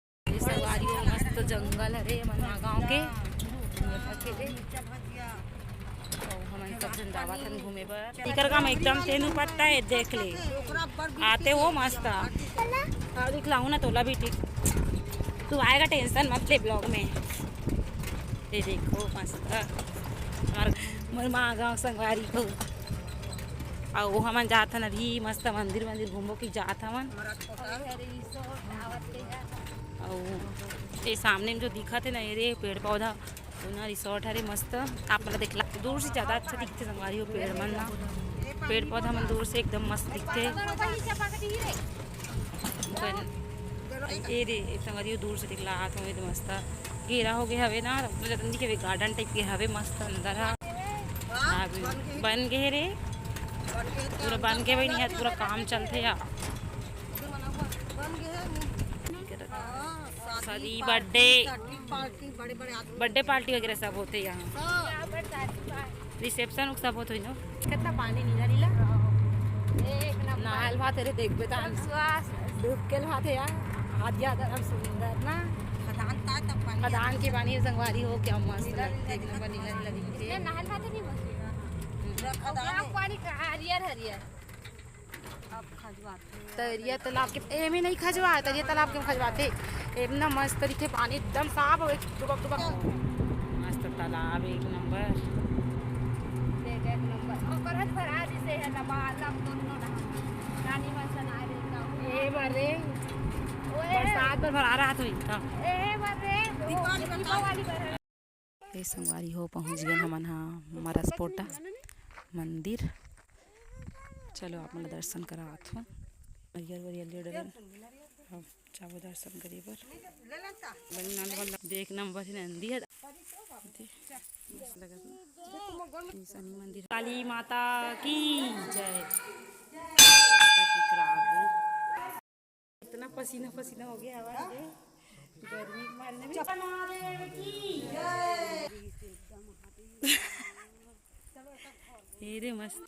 मस्त जंगल हरे मना गाँव के सब जन जावा थन घूमे बर इकर काम एकदम तेनु पत्ता है देख ले आते हो मस्त और दिखलाऊं ना तोला भी ठीक तू आएगा टेंशन मत ले ब्लॉग में ये देखो मस्त मोर माँ गाँव संगवारी को और हमन जात हन अभी मस्त मंदिर मंदिर घूमो की जात हमन और ये सामने में जो दिखा थे ना ये पेड़ पौधा ना रिसोर्ट हरे मस्त आप मतलब देखला दूर से ज़्यादा अच्छा दिखते संगवारी हो पेड़ मन ना पेड़ पौधा मन दूर से एकदम मस्त दिखते ये रे संगवारी हो दूर से दिखला हाथ में एकदम मस्त घेरा हो गया हवे ना जतन दिखे गार्डन टाइप के हवे मस्त अंदर हा बन गए रे पूरा बन के भाई नहीं है पूरा काम चलते या शादी बर्थडे पार्टी वगैरह सब होते यहाँ रिसेप्शन सब होते ना कितना पानी नीला नीला नहाल भात रे देखबे त डूब के भात है यार हाथ ज्यादा सुंदर ना खदान के पानी संगवारी हो क्या मस्त एक नंबर नीला नीला दिखते नहाल भात नहीं पानी हरियर हरियर तरिया तालाब के एमे नहीं खजवा तरिया तालाब के खजवाते एकदम मस्त तरीके पानी एकदम साफ हो टुबक टुबक मस्त तालाब एक नंबर ए बरे बरसात पर भरा रहा तो ये संगवारी हो पहुंच गए हमन हा मरसपोटा मंदिर चलो आप मतलब दर्शन करात हो चाहो दर्शन करिए बर देख नंबर नंदी है शनि मंदिर काली माता की जय इतना पसीना पसीना हो गया हवा गर्मी मारने में रे मस्त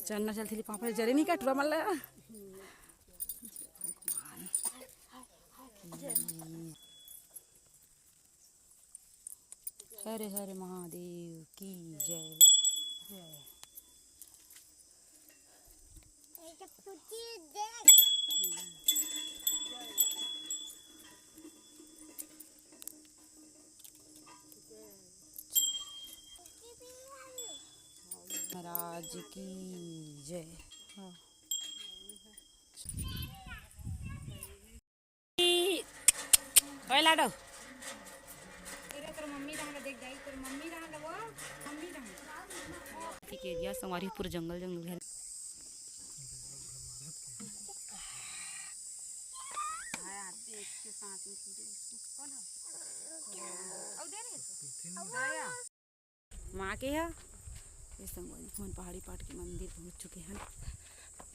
चलना चलती पापा जरे नहीं कटवा मल्ला हरे हरे महादेव की जय महाराज की जय लाडो एरिया संगवारी पूरा जंगल जंगल है माँ के है ये संगवारी फोन पहाड़ी पाट के मंदिर पहुँच चुके हैं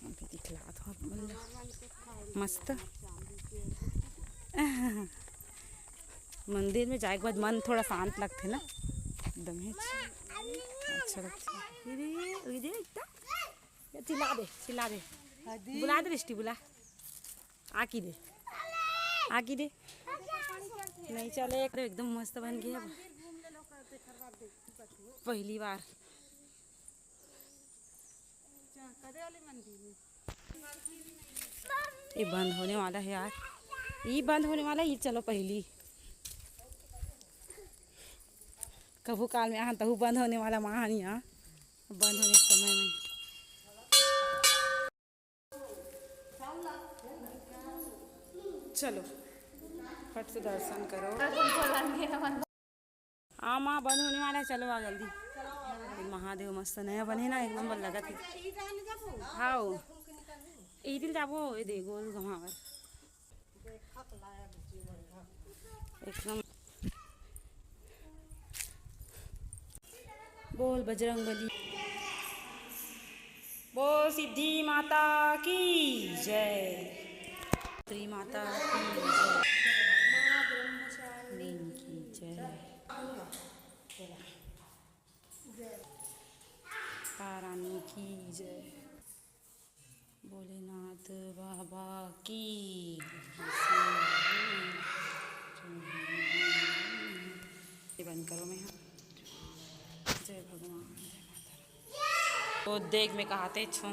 उनके दिखला था मस्त मंदिर में जाए के बाद मन थोड़ा शांत लगते ना एकदम ही अच्छा लगता है चिल्ला दे बुला दे रिश्ती बुला आकी दे नहीं चले एकदम मस्त बन गया पहली बार ये बंद होने वाला है यार ये बंद होने वाला है ये चलो पहली कभू काल में तहु बंद होने वाला महान यहाँ बंद होने के समय में चलो फट से दर्शन करो हाँ माँ बंद होने वाला है चलो आ जल्दी महादेव मस्त नया बने ना एक नंबर लगा थे हाँ ई दिन जाबो ये देखो घमावर एकदम बोल बजरंगबली बोल सिद्धि माता की जय। की। ये बंद करो मैं। जय भगवान, जय माता। तो देख मैं कहाते छू।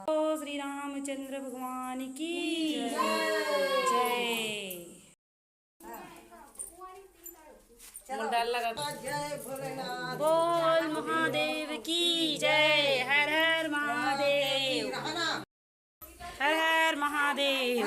ओ श्री रामचंद्र भगवान की जय। डाल लगा। बोल महादेव की जय। हर हर महादेव, हर हर महादेव।